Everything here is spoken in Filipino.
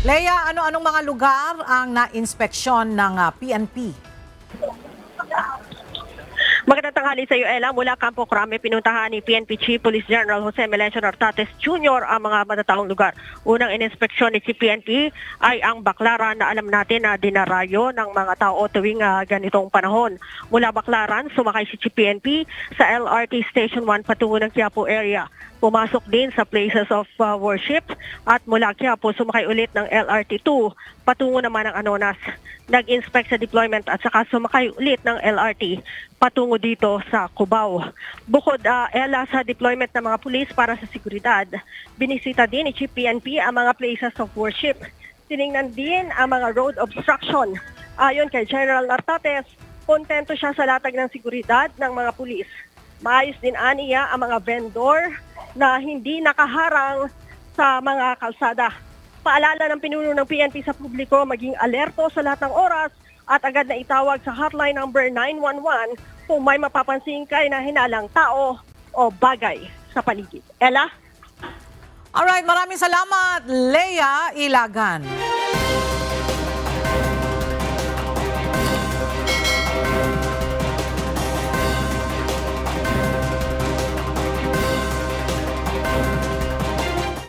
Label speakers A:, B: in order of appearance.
A: Leia, ano-anong mga lugar ang na-inspeksyon ng PNP?
B: Magandang tanghali sa iyo, Ella. Mula Campo Crame, pinuntahan ni PNP Chief Police General Jose Melencio Nartates Jr. ang mga matataong lugar. Unang ininspeksyon ni Chief PNP ay ang Baclaran na alam natin na dinarayo ng mga tao tuwing ganitong panahon. Mula Baclaran, sumakay si Chief PNP sa LRT Station 1 patungo ng Quiapo area. Pumasok din sa places of worship at mula Quiapo sumakay ulit ng LRT 2 patungo naman ng Anonas. Nag-inspect sa deployment at saka sumakay ulit ng LRT patungo dito sa Cubao. Bukod Ella sa deployment ng mga pulis para sa seguridad, binisita din ni Chief PNP ang mga places of worship. Tiningnan din ang mga road obstruction. Ayon kay General Nartates, kontento siya sa latag ng seguridad ng mga pulis. Maayos din aniya ang mga vendor na hindi nakaharang sa mga kalsada. Paalala ng pinuno ng PNP sa publiko maging alerto sa lahat ng oras at agad na itawag sa hotline number 911 kung may mapapansin kayo na hinalang tao o bagay sa paligid. Ella?
A: Alright, maraming salamat, Leia Ilagan.